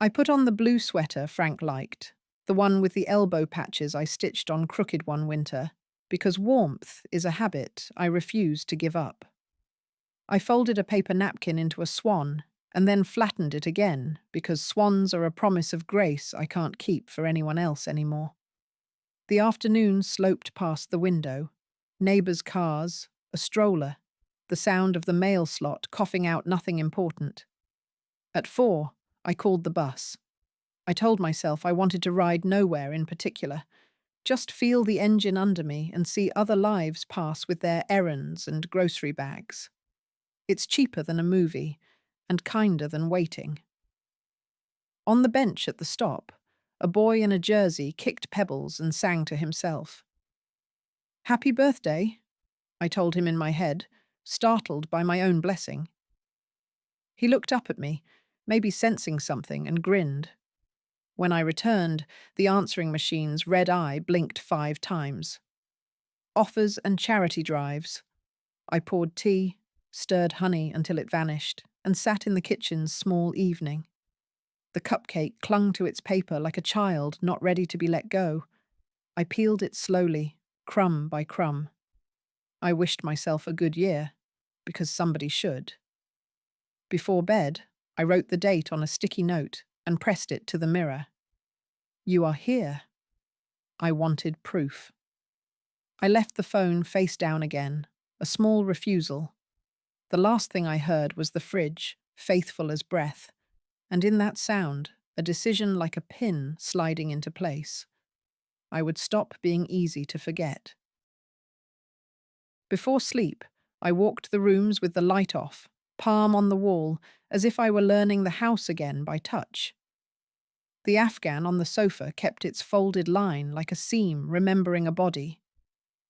I put on the blue sweater Frank liked, the one with the elbow patches I stitched on crooked one winter, because warmth is a habit I refuse to give up. I folded a paper napkin into a swan and then flattened it again because swans are a promise of grace I can't keep for anyone else anymore. The afternoon sloped past the window, neighbours' cars, a stroller, the sound of the mail slot coughing out nothing important. At 4, I called the bus. I told myself I wanted to ride nowhere in particular, just feel the engine under me and see other lives pass with their errands and grocery bags. It's cheaper than a movie, and kinder than waiting. On the bench at the stop, a boy in a jersey kicked pebbles and sang to himself. "Happy birthday," I told him in my head, startled by my own blessing. He looked up at me, maybe sensing something, and grinned. When I returned, the answering machine's red eye blinked 5 times. Offers and charity drives. I poured tea, stirred honey until it vanished, and sat in the kitchen's small evening. The cupcake clung to its paper like a child not ready to be let go. I peeled it slowly, crumb by crumb. I wished myself a good year, because somebody should. Before bed, I wrote the date on a sticky note and pressed it to the mirror. "You are here." I wanted proof. I left the phone face down again, a small refusal. The last thing I heard was the fridge, faithful as breath, and in that sound, a decision like a pin sliding into place. I would stop being easy to forget. Before sleep, I walked the rooms with the light off, palm on the wall, as if I were learning the house again by touch. The Afghan on the sofa kept its folded line like a seam remembering a body.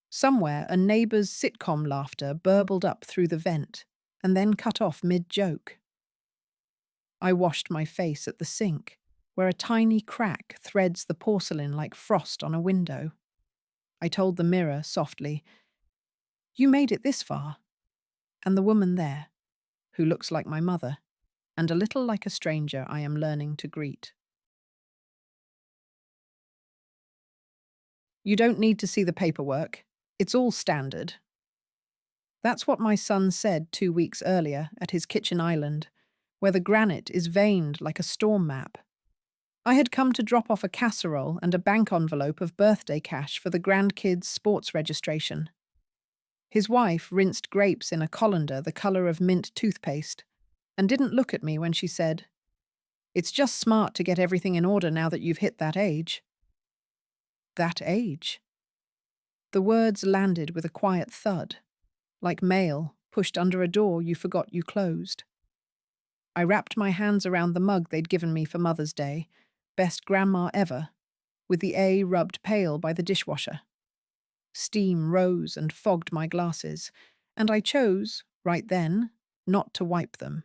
Somewhere, a neighbour's sitcom laughter burbled up through the vent, and then cut off mid-joke. I washed my face at the sink, where a tiny crack threads the porcelain like frost on a window. I told the mirror softly, "You made it this far." And the woman there, who looks like my mother, and a little like a stranger I am learning to greet. "You don't need to see the paperwork. It's all standard." That's what my son said 2 weeks earlier at his kitchen island, where the granite is veined like a storm map. I had come to drop off a casserole and a bank envelope of birthday cash for the grandkids' sports registration. His wife rinsed grapes in a colander the colour of mint toothpaste and didn't look at me when she said, "It's just smart to get everything in order now that you've hit that age." That age? The words landed with a quiet thud, like mail pushed under a door you forgot you closed. I wrapped my hands around the mug they'd given me for Mother's Day, best grandma ever, with the A rubbed pale by the dishwasher. Steam rose and fogged my glasses, and I chose, right then, not to wipe them.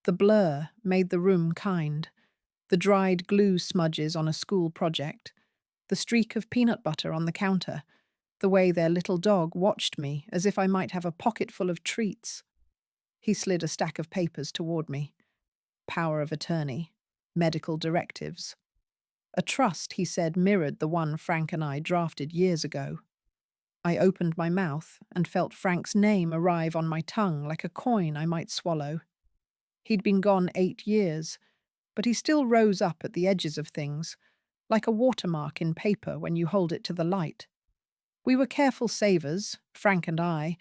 The blur made the room kind, the dried glue smudges on a school project, the streak of peanut butter on the counter, the way their little dog watched me as if I might have a pocket full of treats. He slid a stack of papers toward me. Power of attorney, medical directives. A trust, he said, mirrored the one Frank and I drafted years ago. I opened my mouth and felt Frank's name arrive on my tongue like a coin I might swallow. He'd been gone 8 years, but he still rose up at the edges of things, like a watermark in paper when you hold it to the light. We were careful savers, Frank and I,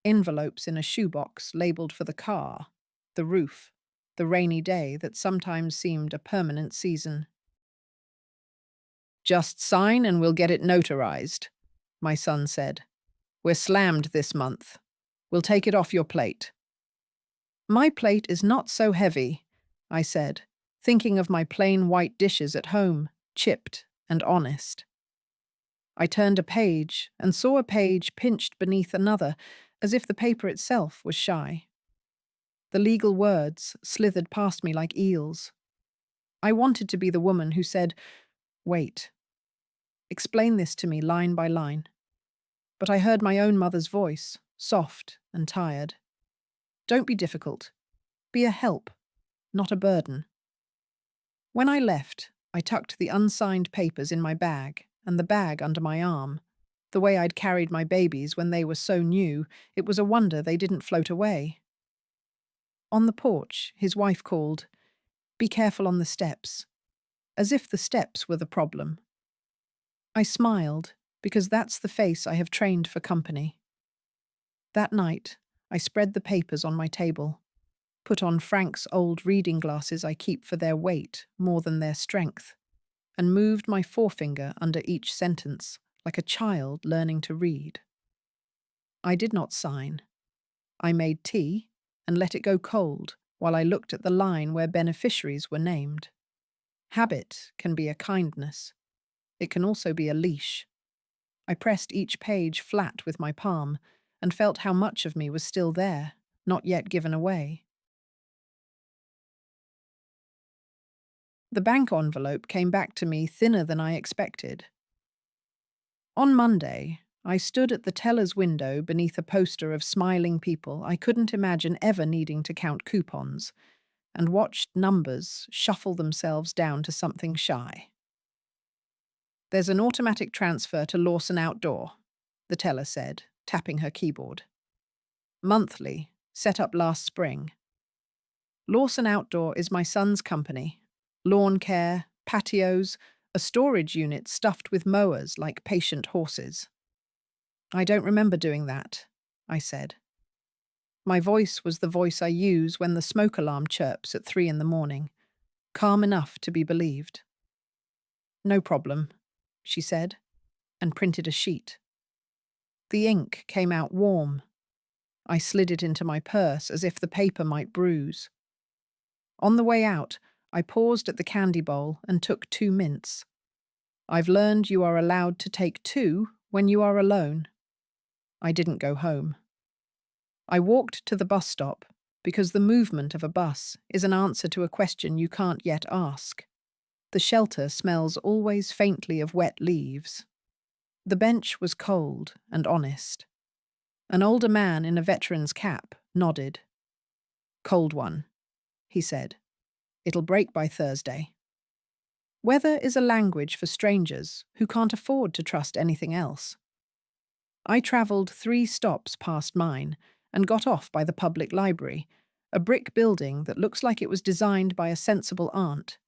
envelopes in a shoebox labelled for the car, the roof, the rainy day that sometimes seemed a permanent season. "Just sign and we'll get it notarized," my son said. "We're slammed this month. We'll take it off your plate." "My plate is not so heavy," I said, thinking of my plain white dishes at home, chipped and honest. I turned a page and saw a page pinched beneath another, as if the paper itself was shy. The legal words slithered past me like eels. I wanted to be the woman who said, "Wait. Explain this to me line by line." But I heard my own mother's voice, soft and tired. "Don't be difficult. Be a help, not a burden." When I left, I tucked the unsigned papers in my bag and the bag under my arm. The way I'd carried my babies when they were so new, it was a wonder they didn't float away. On the porch, his wife called, "Be careful on the steps," as if the steps were the problem. I smiled, because that's the face I have trained for company. That night, I spread the papers on my table, put on Frank's old reading glasses I keep for their weight more than their strength, and moved my forefinger under each sentence, like a child learning to read. I did not sign. I made tea and let it go cold while I looked at the line where beneficiaries were named. Habit can be a kindness. It can also be a leash. I pressed each page flat with my palm and felt how much of me was still there, not yet given away. The bank envelope came back to me thinner than I expected. On Monday, I stood at the teller's window beneath a poster of smiling people I couldn't imagine ever needing to count coupons, and watched numbers shuffle themselves down to something shy. "There's an automatic transfer to Lawson Outdoor," the teller said, tapping her keyboard. "Monthly, set up last spring. Lawson Outdoor is my son's company. Lawn care, patios, a storage unit stuffed with mowers like patient horses." "I don't remember doing that," I said. My voice was the voice I use when the smoke alarm chirps at 3 in the morning, calm enough to be believed. "No problem," she said, and printed a sheet. The ink came out warm. I slid it into my purse as if the paper might bruise. On the way out, I paused at the candy bowl and took 2 mints. I've learned you are allowed to take 2 when you are alone. I didn't go home. I walked to the bus stop because the movement of a bus is an answer to a question you can't yet ask. The shelter smells always faintly of wet leaves. The bench was cold and honest. An older man in a veteran's cap nodded. "Cold one," he said. "It'll break by Thursday." Weather is a language for strangers who can't afford to trust anything else. I travelled 3 stops past mine and got off by the public library, a brick building that looks like it was designed by a sensible aunt.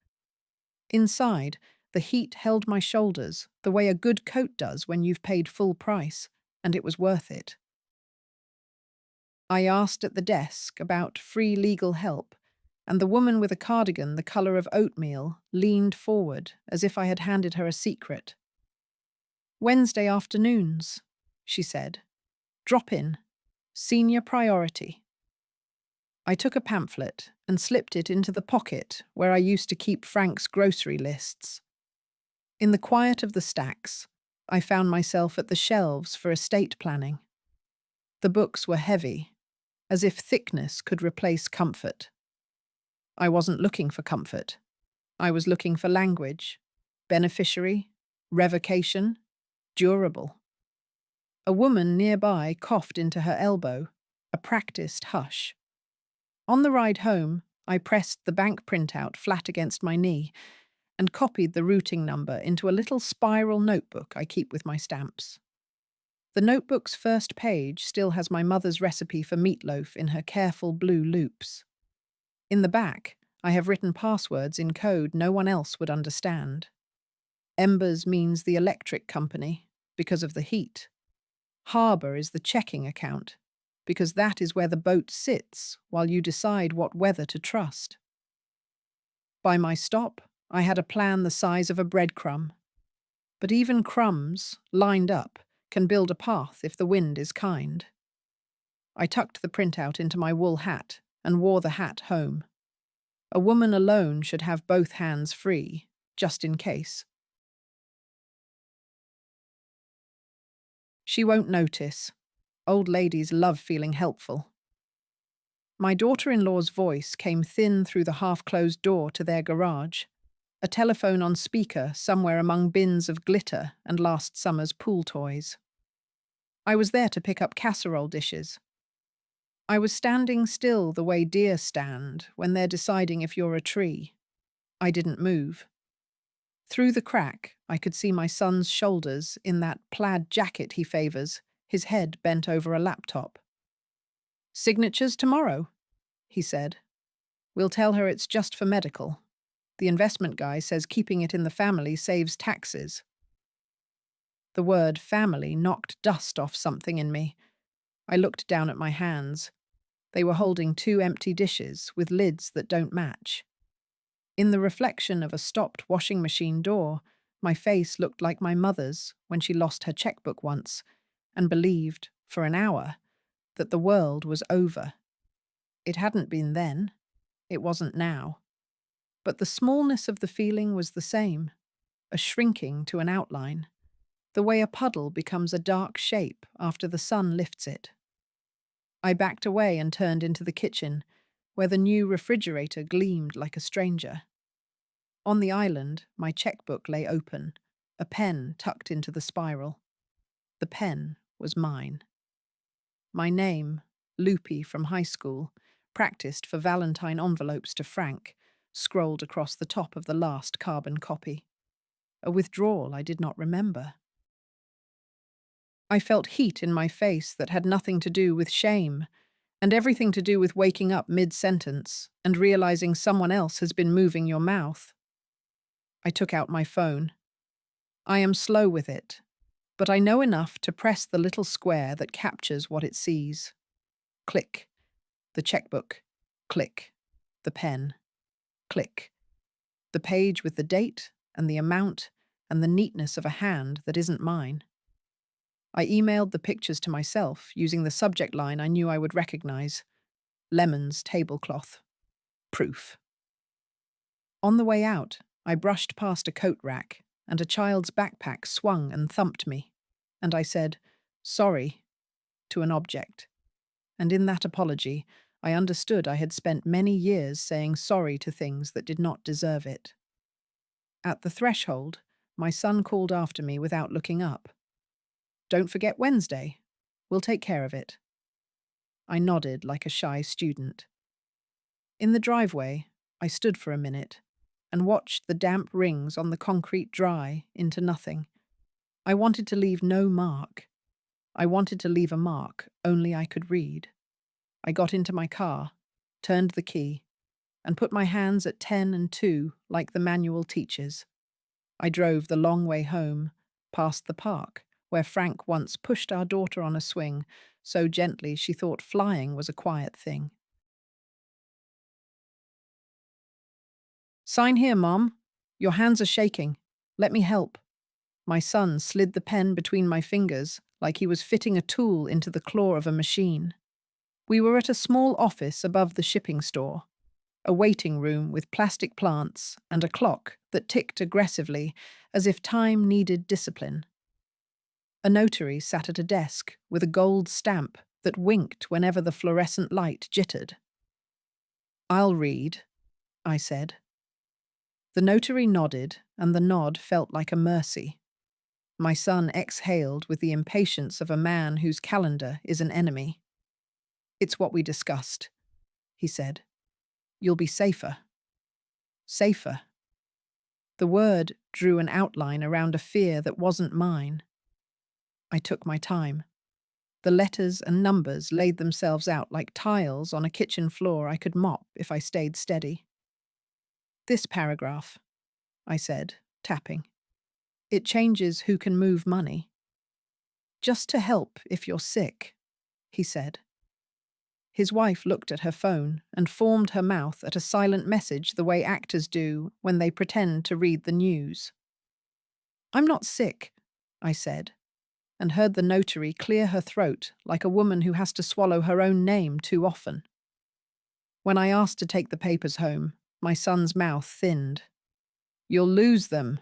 Inside, the heat held my shoulders the way a good coat does when you've paid full price, and it was worth it. I asked at the desk about free legal help, and the woman with a cardigan the colour of oatmeal leaned forward as if I had handed her a secret. "Wednesday afternoons," she said. "Drop in. Senior priority." I took a pamphlet and slipped it into the pocket where I used to keep Frank's grocery lists. In the quiet of the stacks, I found myself at the shelves for estate planning. The books were heavy, as if thickness could replace comfort. I wasn't looking for comfort. I was looking for language, beneficiary, revocation, durable. A woman nearby coughed into her elbow, a practiced hush. On the ride home, I pressed the bank printout flat against my knee and copied the routing number into a little spiral notebook I keep with my stamps. The notebook's first page still has my mother's recipe for meatloaf in her careful blue loops. In the back, I have written passwords in code no one else would understand. Embers means the electric company, because of the heat. Harbour is the checking account, because that is where the boat sits while you decide what weather to trust. By my stop, I had a plan the size of a breadcrumb. But even crumbs, lined up, can build a path if the wind is kind. I tucked the printout into my wool hat and wore the hat home. A woman alone should have both hands free, just in case. She won't notice. Old ladies love feeling helpful. My daughter-in-law's voice came thin through the half-closed door to their garage, a telephone on speaker somewhere among bins of glitter and last summer's pool toys. I was there to pick up casserole dishes. I was standing still the way deer stand when they're deciding if you're a tree. I didn't move. Through the crack, I could see my son's shoulders in that plaid jacket he favors, his head bent over a laptop. "Signatures tomorrow," he said. "We'll tell her it's just for medical. The investment guy says keeping it in the family saves taxes." The word family knocked dust off something in me. I looked down at my hands. They were holding two empty dishes with lids that don't match. In the reflection of a stopped washing machine door, my face looked like my mother's when she lost her checkbook once and believed, for an hour, that the world was over. It hadn't been then. It wasn't now. But the smallness of the feeling was the same, a shrinking to an outline, the way a puddle becomes a dark shape after the sun lifts it. I backed away and turned into the kitchen, where the new refrigerator gleamed like a stranger. On the island, my checkbook lay open, a pen tucked into the spiral. The pen was mine. My name, Loopy from high school, practiced for Valentine envelopes to Frank, scrolled across the top of the last carbon copy. A withdrawal I did not remember. I felt heat in my face that had nothing to do with shame, and everything to do with waking up mid-sentence and realizing someone else has been moving your mouth. I took out my phone. I am slow with it, but I know enough to press the little square that captures what it sees. Click. The checkbook. Click. The pen. Click. The page with the date and the amount and the neatness of a hand that isn't mine. I emailed the pictures to myself using the subject line I knew I would recognize. Lemon's tablecloth. Proof. On the way out, I brushed past a coat rack, and a child's backpack swung and thumped me, and I said, "Sorry," to an object. And in that apology, I understood I had spent many years saying sorry to things that did not deserve it. At the threshold, my son called after me without looking up. "Don't forget Wednesday. We'll take care of it." I nodded like a shy student. In the driveway, I stood for a minute and watched the damp rings on the concrete dry into nothing. I wanted to leave no mark. I wanted to leave a mark only I could read. I got into my car, turned the key, and put my hands at 10 and 2 like the manual teaches. I drove the long way home, past the park, where Frank once pushed our daughter on a swing so gently she thought flying was a quiet thing. "Sign here, Mom. Your hands are shaking. Let me help." My son slid the pen between my fingers like he was fitting a tool into the claw of a machine. We were at a small office above the shipping store, a waiting room with plastic plants and a clock that ticked aggressively as if time needed discipline. A notary sat at a desk with a gold stamp that winked whenever the fluorescent light jittered. "I'll read," I said. The notary nodded, and the nod felt like a mercy. My son exhaled with the impatience of a man whose calendar is an enemy. "It's what we discussed," he said. "You'll be safer." Safer. The word drew an outline around a fear that wasn't mine. I took my time. The letters and numbers laid themselves out like tiles on a kitchen floor I could mop if I stayed steady. "This paragraph," I said, tapping. "It changes who can move money." "Just to help if you're sick," he said. His wife looked at her phone and formed her mouth at a silent message the way actors do when they pretend to read the news. "I'm not sick," I said, and heard the notary clear her throat like a woman who has to swallow her own name too often. When I asked to take the papers home, my son's mouth thinned. "You'll lose them."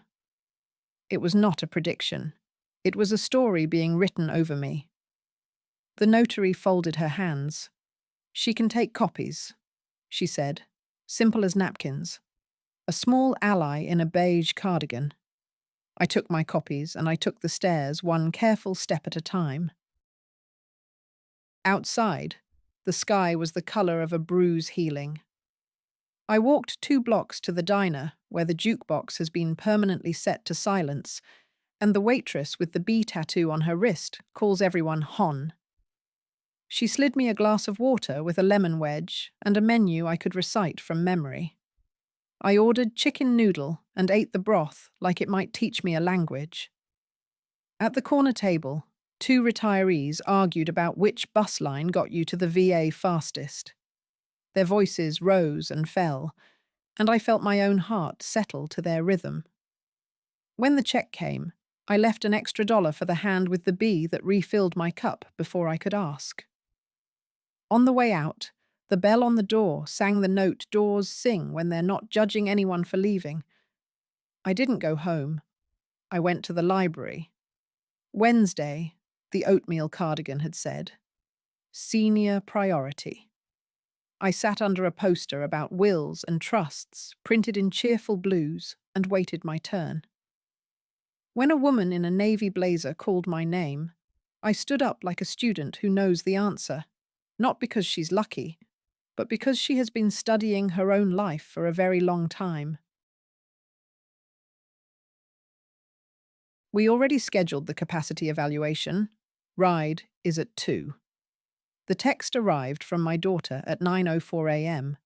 It was not a prediction. It was a story being written over me. The notary folded her hands. "She can take copies," she said, simple as napkins. A small ally in a beige cardigan. I took my copies and I took the stairs one careful step at a time. Outside, the sky was the color of a bruise healing. I walked 2 blocks to the diner, where the jukebox has been permanently set to silence, and the waitress with the bee tattoo on her wrist calls everyone Hon. She slid me a glass of water with a lemon wedge and a menu I could recite from memory. I ordered chicken noodle and ate the broth like it might teach me a language. At the corner table, 2 retirees argued about which bus line got you to the VA fastest. Their voices rose and fell, and I felt my own heart settle to their rhythm. When the check came, I left an extra dollar for the hand with the bee that refilled my cup before I could ask. On the way out, the bell on the door sang the note doors sing when they're not judging anyone for leaving. I didn't go home. I went to the library. Wednesday, the oatmeal cardigan had said. Senior priority. I sat under a poster about wills and trusts, printed in cheerful blues, and waited my turn. When a woman in a navy blazer called my name, I stood up like a student who knows the answer, not because she's lucky, but because she has been studying her own life for a very long time. We already scheduled the capacity evaluation. Ride is at 2. The text arrived from my daughter at 9:04 a.m.,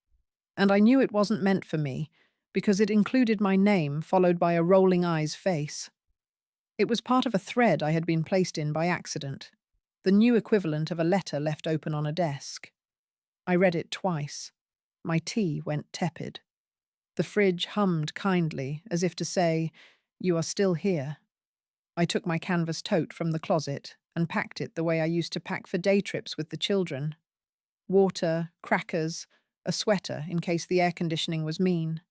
and I knew it wasn't meant for me because it included my name followed by a rolling eyes face. It was part of a thread I had been placed in by accident, the new equivalent of a letter left open on a desk. I read it twice. My tea went tepid. The fridge hummed kindly, as if to say, "You are still here." I took my canvas tote from the closet and packed it the way I used to pack for day trips with the children. Water, crackers, a sweater in case the air conditioning was mean,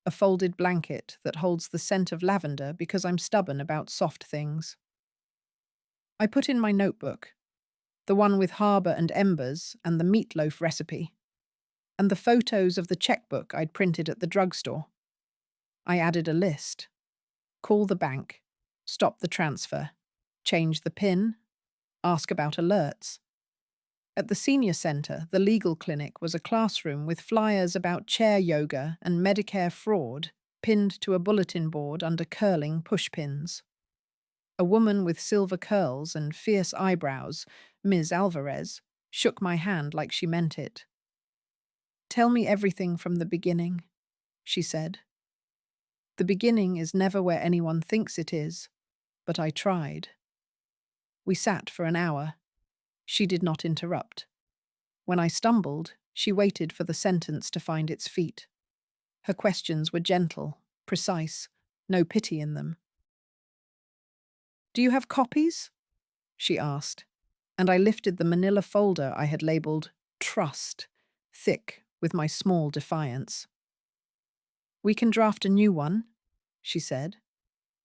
a folded blanket that holds the scent of lavender because I'm stubborn about soft things. I put in my notebook, the one with harbour and embers and the meatloaf recipe, and the photos of the checkbook I'd printed at the drugstore. I added a list. Call the bank, stop the transfer, change the PIN, ask about alerts. At the senior centre, the legal clinic was a classroom with flyers about chair yoga and Medicare fraud pinned to a bulletin board under curling pushpins. A woman with silver curls and fierce eyebrows, Ms. Alvarez, shook my hand like she meant it. "Tell me everything from the beginning," she said. The beginning is never where anyone thinks it is, but I tried. We sat for an hour. She did not interrupt. When I stumbled, she waited for the sentence to find its feet. Her questions were gentle, precise, no pity in them. "Do you have copies?" she asked, and I lifted the manila folder I had labeled Trust, thick with my small defiance. "We can draft a new one," she said.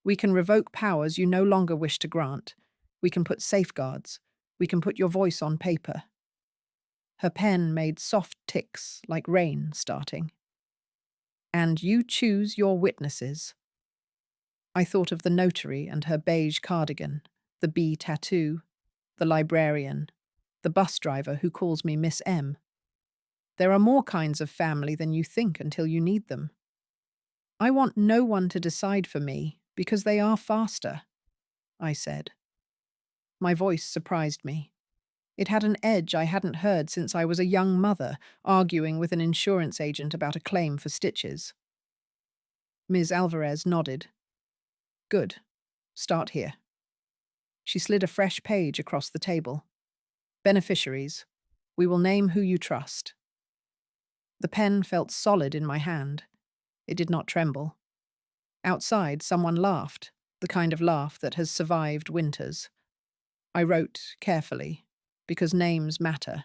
"We can revoke powers you no longer wish to grant. We can put safeguards. We can put your voice on paper." Her pen made soft ticks like rain starting. "And you choose your witnesses." I thought of the notary and her beige cardigan, the bee tattoo, the librarian, the bus driver who calls me Miss M. There are more kinds of family than you think until you need them. "I want no one to decide for me because they are faster," I said. My voice surprised me. It had an edge I hadn't heard since I was a young mother arguing with an insurance agent about a claim for stitches. Ms. Alvarez nodded. "Good. Start here." She slid a fresh page across the table. "Beneficiaries. We will name who you trust." The pen felt solid in my hand. It did not tremble. Outside, someone laughed, the kind of laugh that has survived winters. I wrote carefully, because names matter,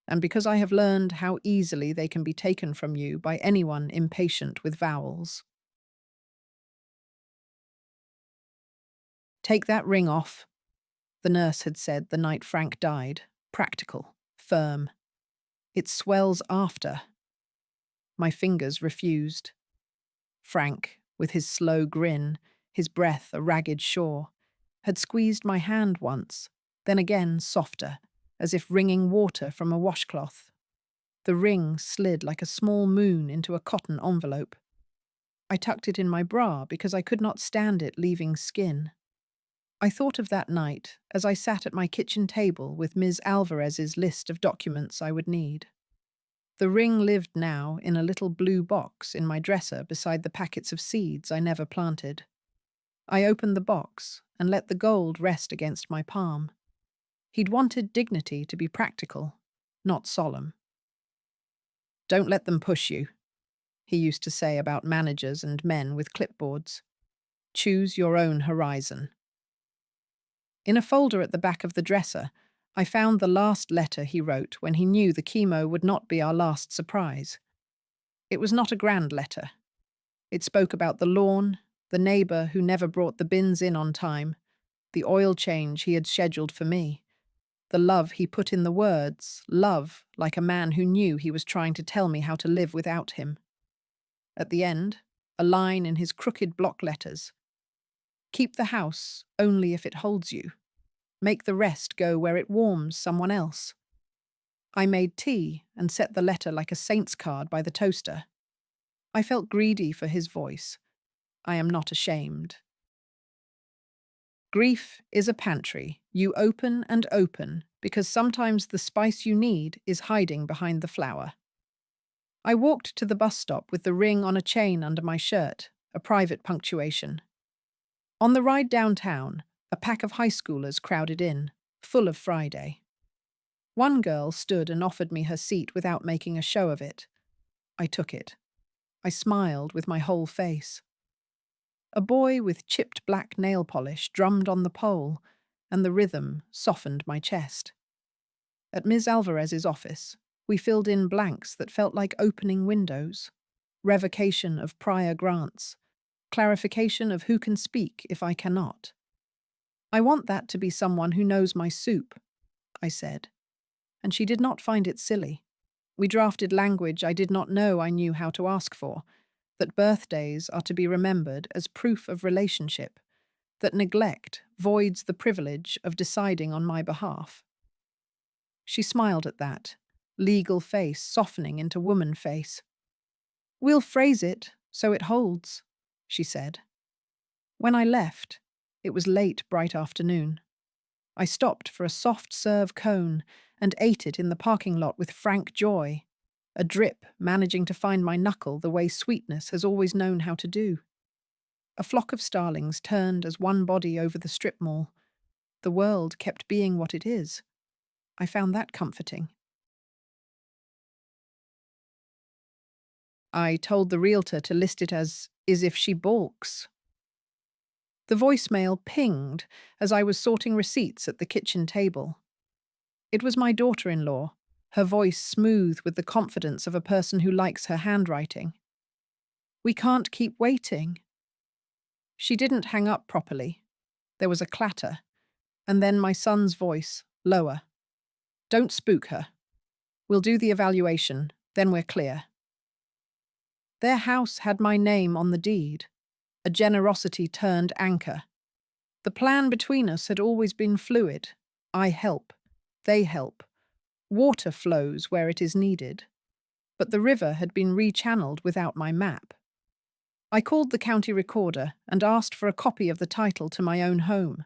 and because I have learned how easily they can be taken from you by anyone impatient with vowels. "Take that ring off," the nurse had said the night Frank died, practical, firm. "It swells after." My fingers refused. Frank, with his slow grin, his breath a ragged shore, had squeezed my hand once, then again softer, as if wringing water from a washcloth. The ring slid like a small moon into a cotton envelope. I tucked it in my bra because I could not stand it leaving skin. I thought of that night as I sat at my kitchen table with Ms. Alvarez's list of documents I would need. The ring lived now in a little blue box in my dresser beside the packets of seeds I never planted. I opened the box and let the gold rest against my palm. He'd wanted dignity to be practical, not solemn. "Don't let them push you," he used to say about managers and men with clipboards. "Choose your own horizon." In a folder at the back of the dresser, I found the last letter he wrote when he knew the chemo would not be our last surprise. It was not a grand letter. It spoke about the lawn, the neighbour who never brought the bins in on time, the oil change he had scheduled for me, the love he put in the words, love like a man who knew he was trying to tell me how to live without him. At the end, a line in his crooked block letters. "Keep the house only if it holds you. Make the rest go where it warms someone else." I made tea and set the letter like a saint's card by the toaster. I felt greedy for his voice. I am not ashamed. Grief is a pantry you open and open because sometimes the spice you need is hiding behind the flour. I walked to the bus stop with the ring on a chain under my shirt, a private punctuation. On the ride downtown, a pack of high schoolers crowded in, full of Friday. One girl stood and offered me her seat without making a show of it. I took it. I smiled with my whole face. A boy with chipped black nail polish drummed on the pole, and the rhythm softened my chest. At Ms. Alvarez's office, we filled in blanks that felt like opening windows. Revocation of prior grants. Clarification of who can speak if I cannot. "I want that to be someone who knows my soup," I said. And she did not find it silly. We drafted language I did not know I knew how to ask for, that birthdays are to be remembered as proof of relationship, that neglect voids the privilege of deciding on my behalf. She smiled at that, legal face softening into woman face. "We'll phrase it so it holds," she said. When I left, it was late bright afternoon. I stopped for a soft serve cone and ate it in the parking lot with frank joy, a drip managing to find my knuckle the way sweetness has always known how to do. A flock of starlings turned as one body over the strip mall. The world kept being what it is. I found that comforting. I told the realtor to list it as "is if she balks." The voicemail pinged as I was sorting receipts at the kitchen table. It was my daughter-in-law, her voice smooth with the confidence of a person who likes her handwriting. "We can't keep waiting." She didn't hang up properly. There was a clatter, and then my son's voice, lower. "Don't spook her. We'll do the evaluation, then we're clear." Their house had my name on the deed, a generosity turned anchor. The plan between us had always been fluid. I help, they help. Water flows where it is needed. But the river had been rechanneled without my map. I called the county recorder and asked for a copy of the title to my own home.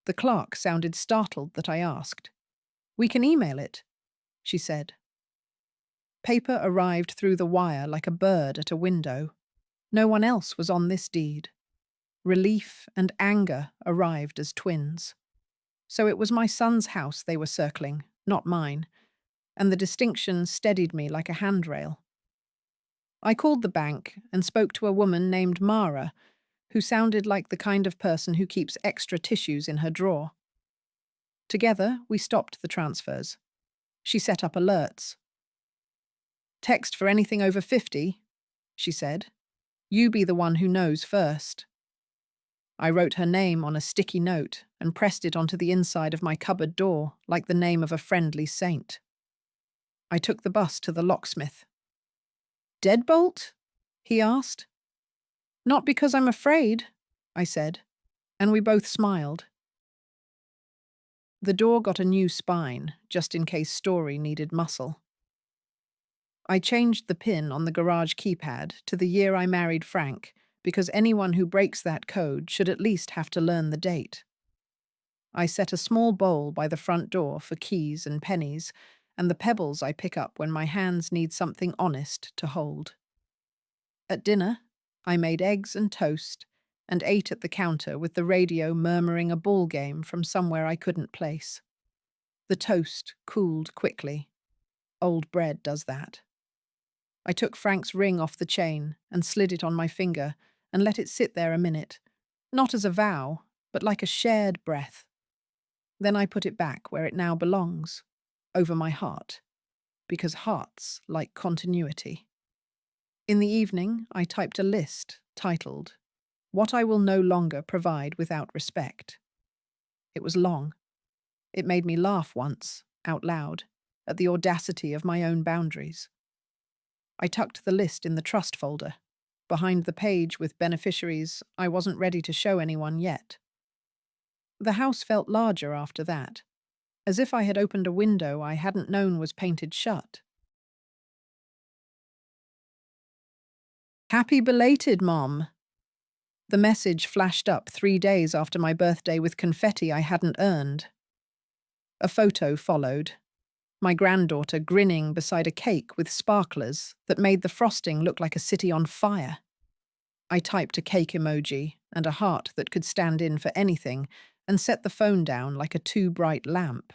The clerk sounded startled that I asked. "We can email it," she said. Paper arrived through the wire like a bird at a window. No one else was on this deed. Relief and anger arrived as twins. So it was my son's house they were circling, not mine, and the distinction steadied me like a handrail. I called the bank and spoke to a woman named Mara, who sounded like the kind of person who keeps extra tissues in her drawer. Together, we stopped the transfers. She set up alerts. "Text for anything over 50, she said. "You be the one who knows first." I wrote her name on a sticky note and pressed it onto the inside of my cupboard door like the name of a friendly saint. I took the bus to the locksmith. "Deadbolt?" he asked. "Not because I'm afraid," I said, and we both smiled. The door got a new spine, just in case Story needed muscle. I changed the pin on the garage keypad to the year I married Frank, because anyone who breaks that code should at least have to learn the date. I set a small bowl by the front door for keys and pennies, and the pebbles I pick up when my hands need something honest to hold. At dinner, I made eggs and toast and ate at the counter with the radio murmuring a ball game from somewhere I couldn't place. The toast cooled quickly. Old bread does that. I took Frank's ring off the chain and slid it on my finger and let it sit there a minute, not as a vow, but like a shared breath. Then I put it back where it now belongs, over my heart, because hearts like continuity. In the evening, I typed a list titled, "What I Will No Longer Provide Without Respect." It was long. It made me laugh once, out loud, at the audacity of my own boundaries. I tucked the list in the trust folder, behind the page with beneficiaries I wasn't ready to show anyone yet. The house felt larger after that, as if I had opened a window I hadn't known was painted shut. "Happy belated, Mom." The message flashed up 3 days after my birthday with confetti I hadn't earned. A photo followed, my granddaughter grinning beside a cake with sparklers that made the frosting look like a city on fire. I typed a cake emoji and a heart that could stand in for anything and set the phone down like a too bright lamp.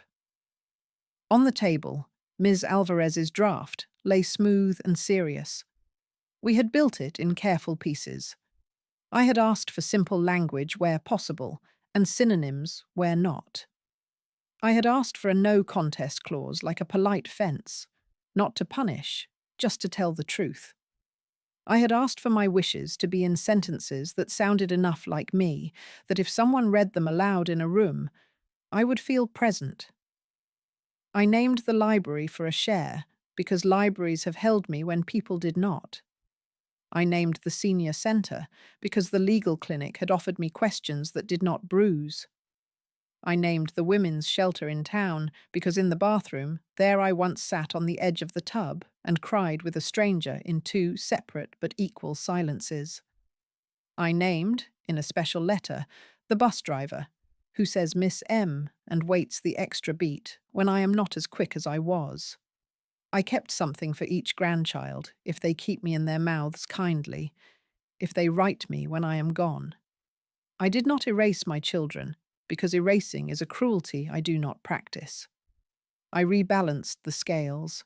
On the table, Ms. Alvarez's draft lay smooth and serious. We had built it in careful pieces. I had asked for simple language where possible and synonyms where not. I had asked for a no contest clause like a polite fence, not to punish, just to tell the truth. I had asked for my wishes to be in sentences that sounded enough like me that if someone read them aloud in a room, I would feel present. I named the library for a share because libraries have held me when people did not. I named the senior centre because the legal clinic had offered me questions that did not bruise. I named the women's shelter in town because in the bathroom, there I once sat on the edge of the tub and cried with a stranger in 2 separate but equal silences. I named, in a special letter, the bus driver, who says Miss M and waits the extra beat when I am not as quick as I was. I kept something for each grandchild if they keep me in their mouths kindly, if they write me when I am gone. I did not erase my children, because erasing is a cruelty I do not practice. I rebalanced the scales.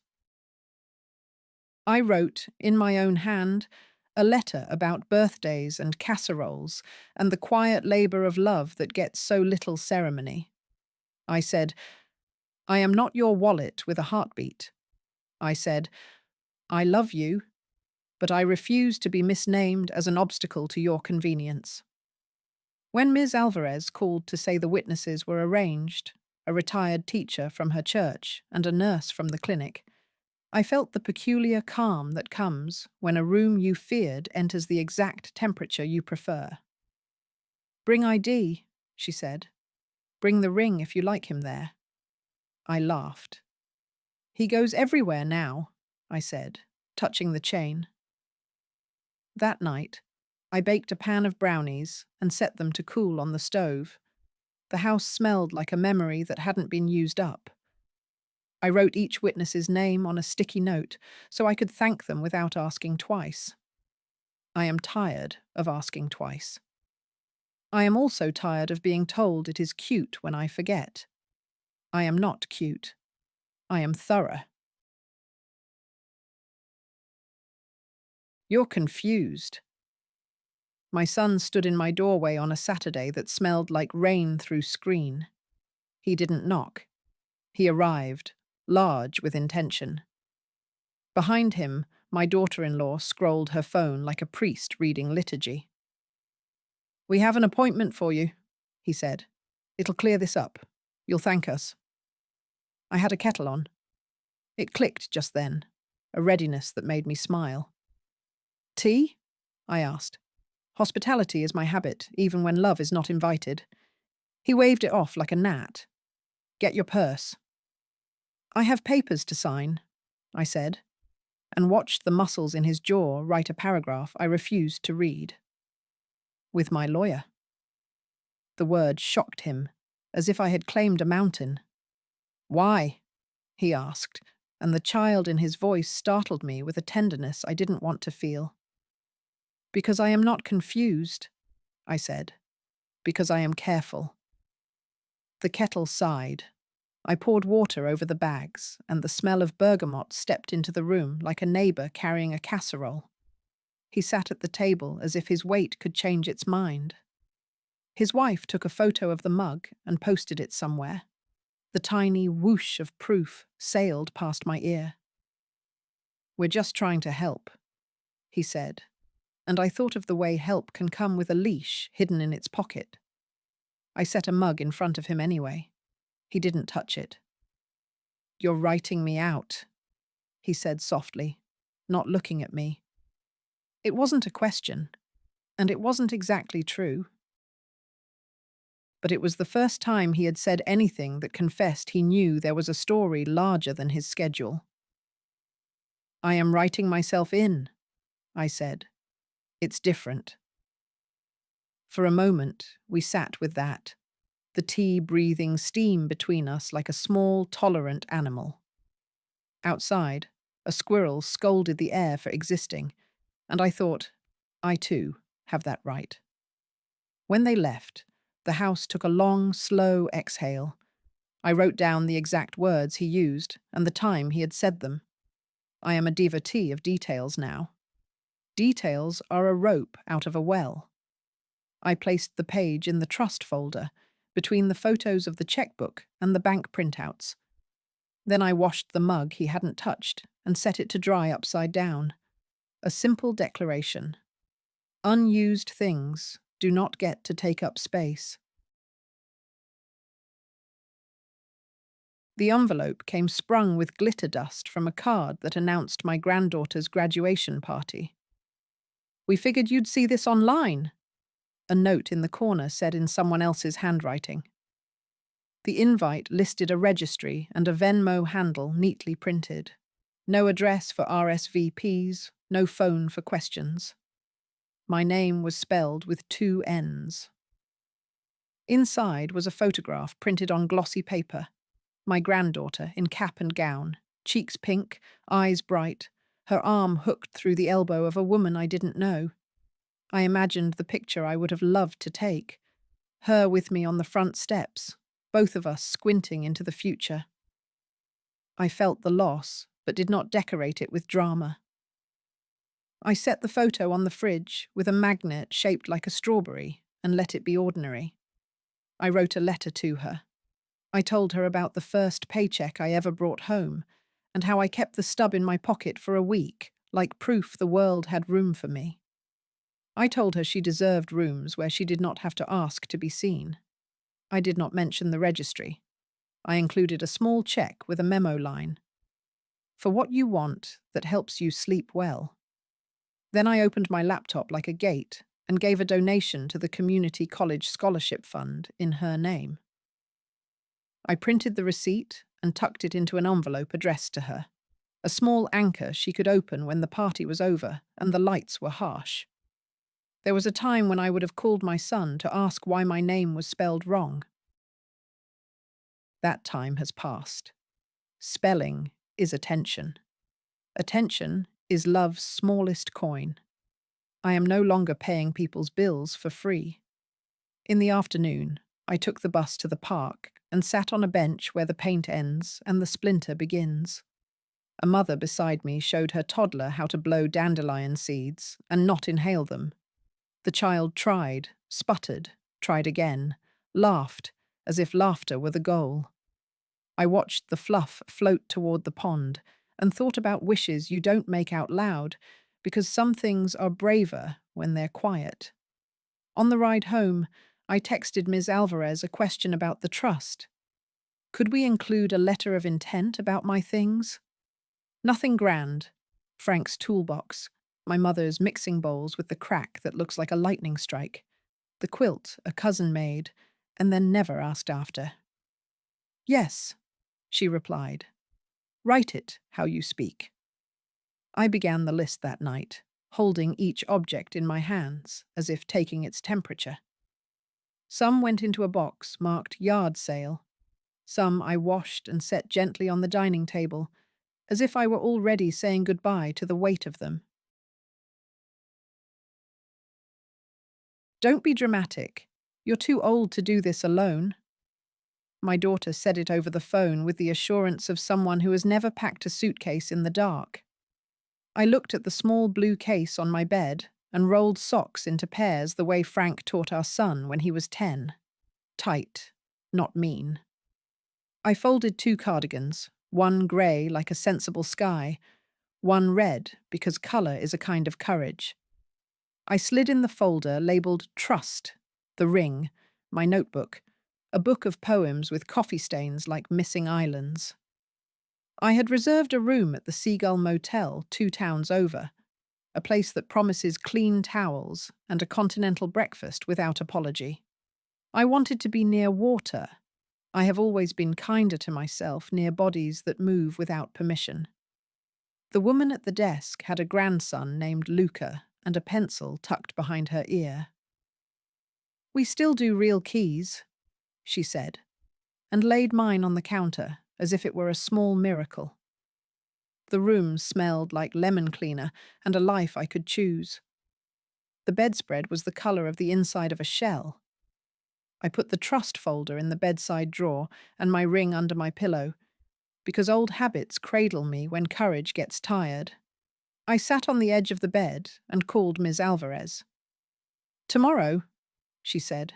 I wrote, in my own hand, a letter about birthdays and casseroles and the quiet labor of love that gets so little ceremony. I said, "I am not your wallet with a heartbeat." I said, "I love you, but I refuse to be misnamed as an obstacle to your convenience." When Ms. Alvarez called to say the witnesses were arranged, a retired teacher from her church and a nurse from the clinic, I felt the peculiar calm that comes when a room you feared enters the exact temperature you prefer. "Bring ID," she said. "Bring the ring if you like him there." I laughed. "He goes everywhere now," I said, touching the chain. That night, I baked a pan of brownies and set them to cool on the stove. The house smelled like a memory that hadn't been used up. I wrote each witness's name on a sticky note so I could thank them without asking twice. I am tired of asking twice. I am also tired of being told it is cute when I forget. I am not cute. I am thorough. "You're confused." My son stood in my doorway on a Saturday that smelled like rain through screen. He didn't knock. He arrived, large with intention. Behind him, my daughter-in-law scrolled her phone like a priest reading liturgy. "We have an appointment for you," he said. "It'll clear this up. You'll thank us." I had a kettle on. It clicked just then, a readiness that made me smile. "Tea?" I asked. Hospitality is my habit, even when love is not invited. He waved it off like a gnat. "Get your purse." "I have papers to sign," I said. and watched the muscles in his jaw write a paragraph I refused to read. With my lawyer. The word shocked him, as if I had claimed a mountain. Why? He asked, and the child in his voice startled me with a tenderness I didn't want to feel. Because I am not confused, I said. Because I am careful. The kettle sighed. I poured water over the bags, and the smell of bergamot stepped into the room like a neighbor carrying a casserole. He sat at the table as if his weight could change its mind. His wife took a photo of the mug and posted it somewhere. The tiny whoosh of proof sailed past my ear. We're just trying to help, he said, and I thought of the way help can come with a leash hidden in its pocket. I set a mug in front of him anyway. He didn't touch it. You're writing me out, he said softly, not looking at me. It wasn't a question, and it wasn't exactly true. But it was the first time he had said anything that confessed he knew there was a story larger than his schedule. I am writing myself in, I said. It's different. For a moment, we sat with that, the tea breathing steam between us like a small, tolerant animal. Outside, a squirrel scolded the air for existing, and I thought, I too have that right. When they left, the house took a long, slow exhale. I wrote down the exact words he used and the time he had said them. I am a devotee of details now. Details are a rope out of a well. I placed the page in the trust folder, between the photos of the checkbook and the bank printouts. Then I washed the mug he hadn't touched and set it to dry upside down. A simple declaration. Unused things do not get to take up space. The envelope came sprung with glitter dust from a card that announced my granddaughter's graduation party. We figured you'd see this online, a note in the corner said in someone else's handwriting. The invite listed a registry and a Venmo handle neatly printed. No address for RSVPs, no phone for questions. My name was spelled with 2 N's. Inside was a photograph printed on glossy paper. My granddaughter in cap and gown, cheeks pink, eyes bright, her arm hooked through the elbow of a woman I didn't know. I imagined the picture I would have loved to take. Her with me on the front steps, both of us squinting into the future. I felt the loss, but did not decorate it with drama. I set the photo on the fridge with a magnet shaped like a strawberry and let it be ordinary. I wrote a letter to her. I told her about the first paycheck I ever brought home and how I kept the stub in my pocket for a week, like proof the world had room for me. I told her she deserved rooms where she did not have to ask to be seen. I did not mention the registry. I included a small check with a memo line. For what you want that helps you sleep well. Then I opened my laptop like a gate and gave a donation to the Community College Scholarship Fund in her name. I printed the receipt and tucked it into an envelope addressed to her, a small anchor she could open when the party was over and the lights were harsh. There was a time when I would have called my son to ask why my name was spelled wrong. That time has passed. Spelling is attention. Attention is love's smallest coin. I am no longer paying people's bills for free. In the afternoon, I took the bus to the park and sat on a bench where the paint ends and the splinter begins. A mother beside me showed her toddler how to blow dandelion seeds and not inhale them. The child tried, sputtered, tried again, laughed, as if laughter were the goal. I watched the fluff float toward the pond and thought about wishes you don't make out loud, because some things are braver when they're quiet. On the ride home, I texted Ms. Alvarez a question about the trust. Could we include a letter of intent about my things? Nothing grand. Frank's toolbox, my mother's mixing bowls with the crack that looks like a lightning strike, the quilt a cousin made, and then never asked after. Yes, she replied. Write it how you speak. I began the list that night, holding each object in my hands, as if taking its temperature. Some went into a box marked yard sale. Some I washed and set gently on the dining table, as if I were already saying goodbye to the weight of them. Don't be dramatic. You're too old to do this alone. My daughter said it over the phone with the assurance of someone who has never packed a suitcase in the dark. I looked at the small blue case on my bed and rolled socks into pairs the way Frank taught our son when he was 10. Tight, not mean. I folded 2 cardigans, one grey like a sensible sky, one red because colour is a kind of courage. I slid in the folder labelled Trust, the ring, my notebook, a book of poems with coffee stains like missing islands. I had reserved a room at the Seagull Motel 2 towns over, a place that promises clean towels and a continental breakfast without apology. I wanted to be near water. I have always been kinder to myself near bodies that move without permission. The woman at the desk had a grandson named Luca and a pencil tucked behind her ear. "We still do real keys," she said, and laid mine on the counter as if it were a small miracle. The room smelled like lemon cleaner and a life I could choose. The bedspread was the colour of the inside of a shell. I put the trust folder in the bedside drawer and my ring under my pillow, because old habits cradle me when courage gets tired. I sat on the edge of the bed and called Ms. Alvarez. "Tomorrow," she said.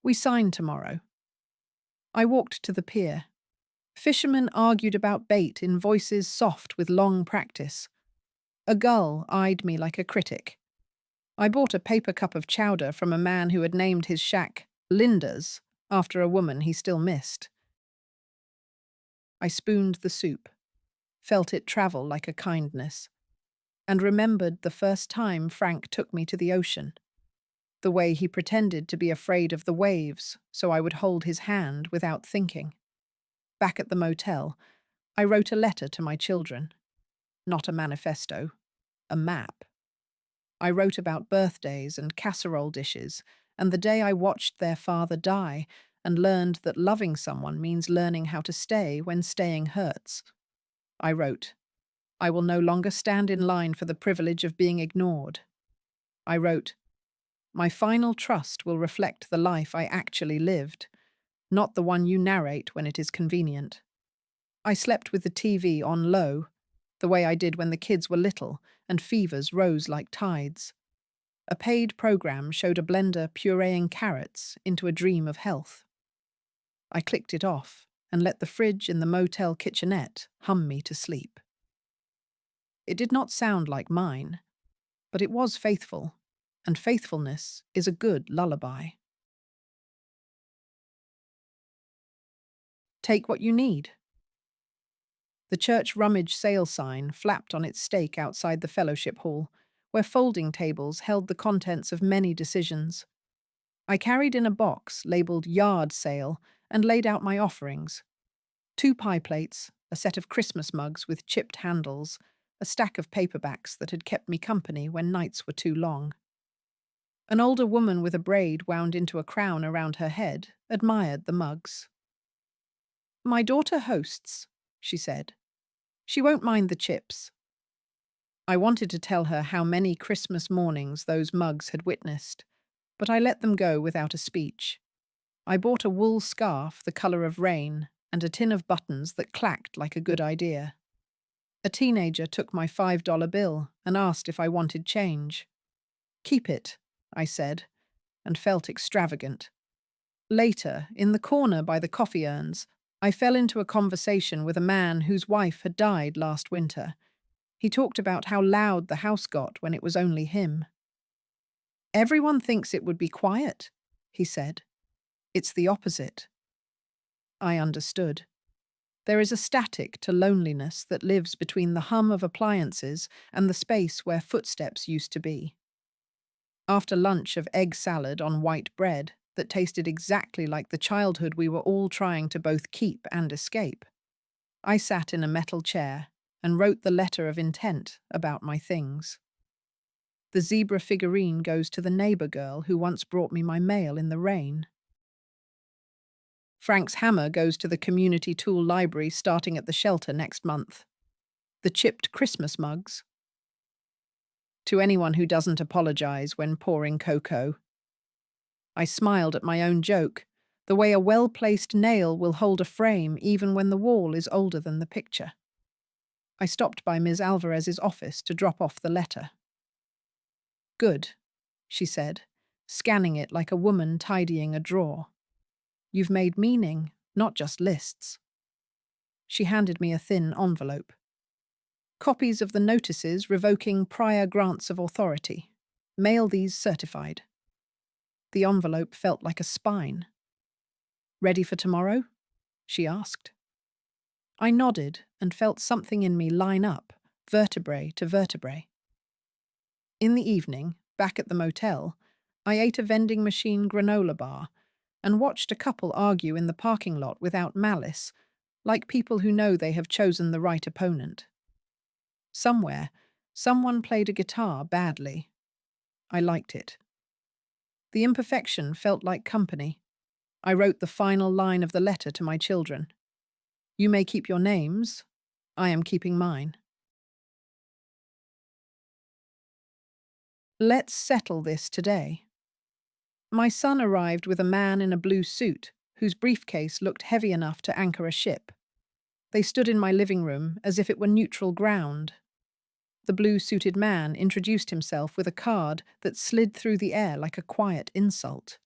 "We sign tomorrow." I walked to the pier. Fishermen argued about bait in voices soft with long practice. A gull eyed me like a critic. I bought a paper cup of chowder from a man who had named his shack Linda's after a woman he still missed. I spooned the soup, felt it travel like a kindness, and remembered the first time Frank took me to the ocean. The way he pretended to be afraid of the waves so I would hold his hand without thinking. Back at the motel, I wrote a letter to my children. Not a manifesto, a map. I wrote about birthdays and casserole dishes and the day I watched their father die and learned that loving someone means learning how to stay when staying hurts. I wrote, "I will no longer stand in line for the privilege of being ignored." I wrote, "My final trust will reflect the life I actually lived, not the one you narrate when it is convenient." I slept with the TV on low, the way I did when the kids were little and fevers rose like tides. A paid program showed a blender pureeing carrots into a dream of health. I clicked it off and let the fridge in the motel kitchenette hum me to sleep. It did not sound like mine, but it was faithful, and faithfulness is a good lullaby. Take what you need. The church rummage sale sign flapped on its stake outside the fellowship hall, where folding tables held the contents of many decisions. I carried in a box labelled yard sale and laid out my offerings. 2 pie plates, a set of Christmas mugs with chipped handles, a stack of paperbacks that had kept me company when nights were too long. An older woman with a braid wound into a crown around her head admired the mugs. "My daughter hosts," she said. "She won't mind the chips." I wanted to tell her how many Christmas mornings those mugs had witnessed, but I let them go without a speech. I bought a wool scarf the colour of rain and a tin of buttons that clacked like a good idea. A teenager took my $5 bill and asked if I wanted change. "Keep it," I said, and felt extravagant. Later, in the corner by the coffee urns, I fell into a conversation with a man whose wife had died last winter. He talked about how loud the house got when it was only him. "Everyone thinks it would be quiet," he said. "It's the opposite." I understood. There is a static to loneliness that lives between the hum of appliances and the space where footsteps used to be. After lunch of egg salad on white bread that tasted exactly like the childhood we were all trying to both keep and escape, I sat in a metal chair and wrote the letter of intent about my things. The zebra figurine goes to the neighbor girl who once brought me my mail in the rain. Frank's hammer goes to the community tool library starting at the shelter next month. The chipped Christmas mugs. To anyone who doesn't apologize when pouring cocoa. I smiled at my own joke, the way a well-placed nail will hold a frame even when the wall is older than the picture. I stopped by Ms. Alvarez's office to drop off the letter. Good, she said, scanning it like a woman tidying a drawer. You've made meaning, not just lists. She handed me a thin envelope. Copies of the notices revoking prior grants of authority. Mail these certified. The envelope felt like a spine. Ready for tomorrow? She asked. I nodded and felt something in me line up, vertebrae to vertebrae. In the evening, back at the motel, I ate a vending machine granola bar and watched a couple argue in the parking lot without malice, like people who know they have chosen the right opponent. Somewhere, someone played a guitar badly. I liked it. The imperfection felt like company. I wrote the final line of the letter to my children. You may keep your names. I am keeping mine. Let's settle this today. My son arrived with a man in a blue suit whose briefcase looked heavy enough to anchor a ship. They stood in my living room as if it were neutral ground. The blue-suited man introduced himself with a card that slid through the air like a quiet insult.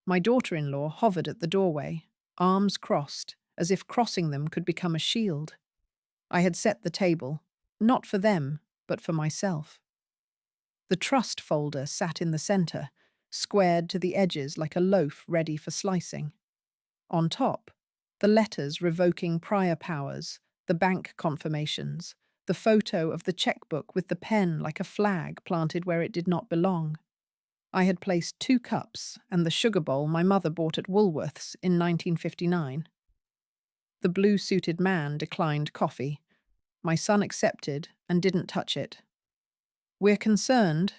My daughter-in-law hovered at the doorway, arms crossed, as if crossing them could become a shield. I had set the table, not for them, but for myself. The trust folder sat in the center, squared to the edges like a loaf ready for slicing. On top, the letters revoking prior powers, the bank confirmations, the photo of the checkbook with the pen like a flag planted where it did not belong. I had placed 2 cups and the sugar bowl my mother bought at Woolworths in 1959. The blue-suited man declined coffee. My son accepted and didn't touch it. We're concerned,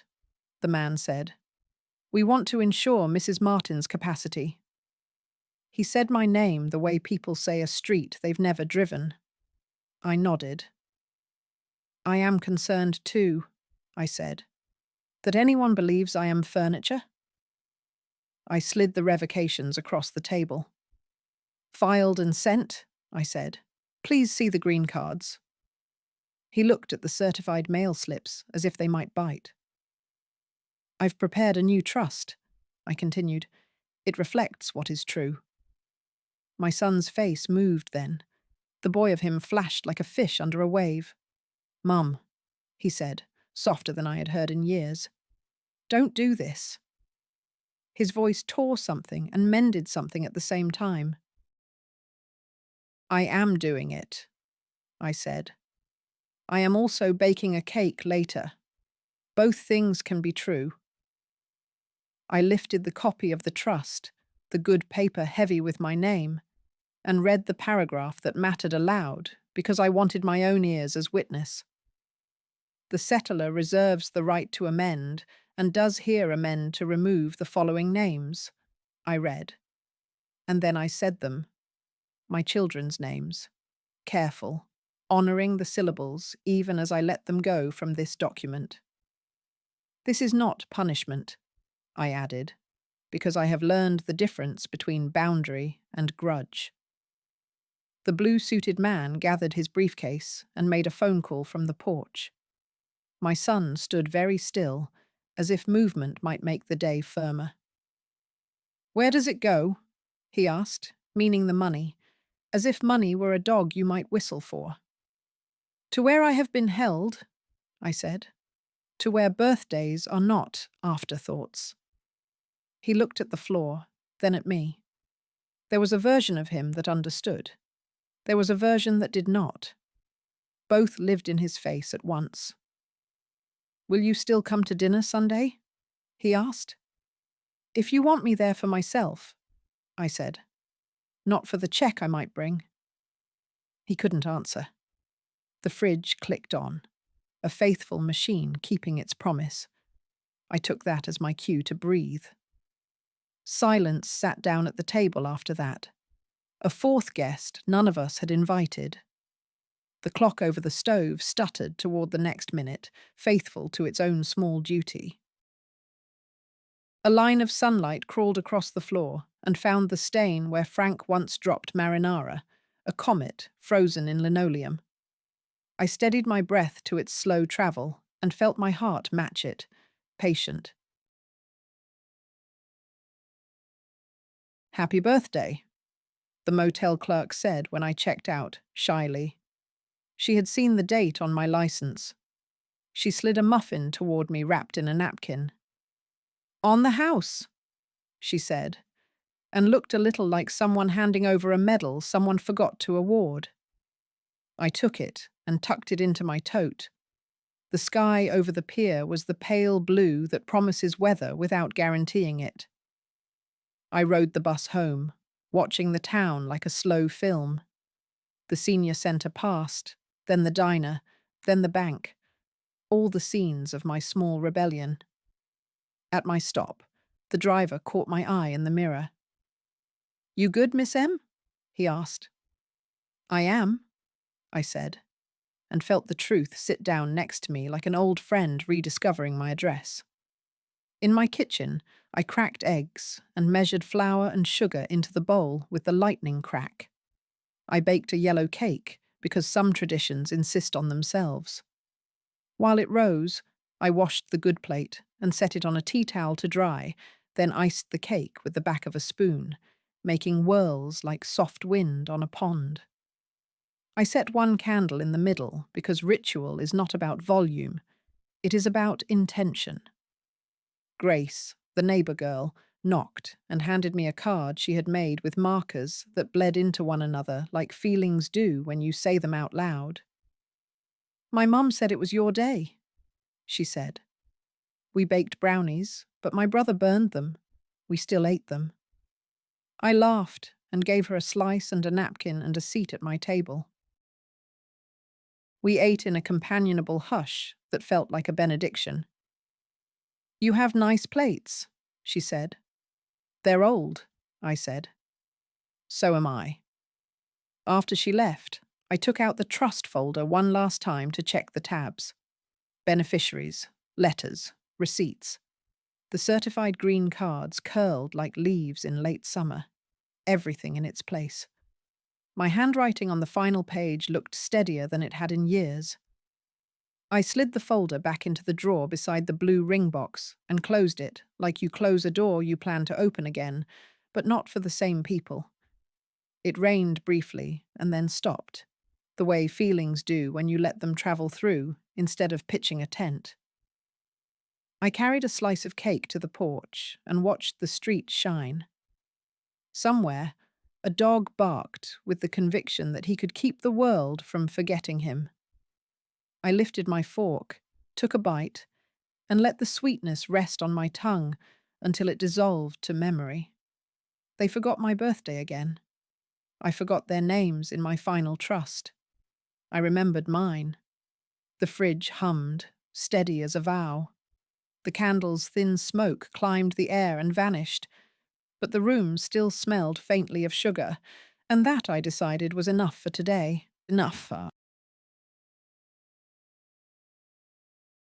the man said. We want to ensure Mrs. Martin's capacity. He said my name the way people say a street they've never driven. I nodded. I am concerned too, I said. That anyone believes I am furniture? I slid the revocations across the table. Filed and sent, I said. Please see the green cards. He looked at the certified mail slips as if they might bite. I've prepared a new trust, I continued. It reflects what is true. My son's face moved then. The boy of him flashed like a fish under a wave. Mum, he said, softer than I had heard in years. Don't do this. His voice tore something and mended something at the same time. I am doing it, I said. I am also baking a cake later. Both things can be true. I lifted the copy of the trust, the good paper heavy with my name, and read the paragraph that mattered aloud because I wanted my own ears as witness. The settlor reserves the right to amend and does here amend to remove the following names, I read. And then I said them, my children's names, careful, honouring the syllables even as I let them go from this document. This is not punishment, I added, because I have learned the difference between boundary and grudge. The blue-suited man gathered his briefcase and made a phone call from the porch. My son stood very still, as if movement might make the day firmer. Where does it go? He asked, meaning the money, as if money were a dog you might whistle for. To where I have been held, I said, to where birthdays are not afterthoughts. He looked at the floor, then at me. There was a version of him that understood. There was a version that did not. Both lived in his face at once. Will you still come to dinner Sunday? He asked. If you want me there for myself, I said. Not for the check I might bring. He couldn't answer. The fridge clicked on, a faithful machine keeping its promise. I took that as my cue to breathe. Silence sat down at the table after that. A fourth guest none of us had invited. The clock over the stove stuttered toward the next minute, faithful to its own small duty. A line of sunlight crawled across the floor and found the stain where Frank once dropped marinara, a comet frozen in linoleum. I steadied my breath to its slow travel and felt my heart match it, patient. "Happy birthday," the motel clerk said when I checked out, shyly. She had seen the date on my license. She slid a muffin toward me wrapped in a napkin. "On the house," she said, and looked a little like someone handing over a medal someone forgot to award. I took it and tucked it into my tote. The sky over the pier was the pale blue that promises weather without guaranteeing it. I rode the bus home, watching the town like a slow film. The senior centre passed, then the diner, then the bank. All the scenes of my small rebellion. At my stop, the driver caught my eye in the mirror. "You good, Miss M?" he asked. "I am," I said, and felt the truth sit down next to me like an old friend rediscovering my address. In my kitchen, I cracked eggs and measured flour and sugar into the bowl with the lightning crack. I baked a yellow cake because some traditions insist on themselves. While it rose, I washed the good plate and set it on a tea towel to dry, then iced the cake with the back of a spoon, making whirls like soft wind on a pond. I set one candle in the middle because ritual is not about volume, it is about intention. Grace, the neighbour girl, knocked and handed me a card she had made with markers that bled into one another like feelings do when you say them out loud. "My mum said it was your day," she said. "We baked brownies, but my brother burned them. We still ate them." I laughed and gave her a slice and a napkin and a seat at my table. We ate in a companionable hush that felt like a benediction. "You have nice plates," she said. "They're old," I said. "So am I." After she left, I took out the trust folder one last time to check the tabs. Beneficiaries, letters, receipts. The certified green cards curled like leaves in late summer. Everything in its place. My handwriting on the final page looked steadier than it had in years. I slid the folder back into the drawer beside the blue ring box and closed it like you close a door you plan to open again, but not for the same people. It rained briefly and then stopped, the way feelings do when you let them travel through instead of pitching a tent. I carried a slice of cake to the porch and watched the street shine. Somewhere, a dog barked with the conviction that he could keep the world from forgetting him. I lifted my fork, took a bite, and let the sweetness rest on my tongue until it dissolved to memory. They forgot my birthday again. I forgot their names in my final trust. I remembered mine. The fridge hummed, steady as a vow. The candle's thin smoke climbed the air and vanished, but the room still smelled faintly of sugar, and that, I decided, was enough for today. Enough.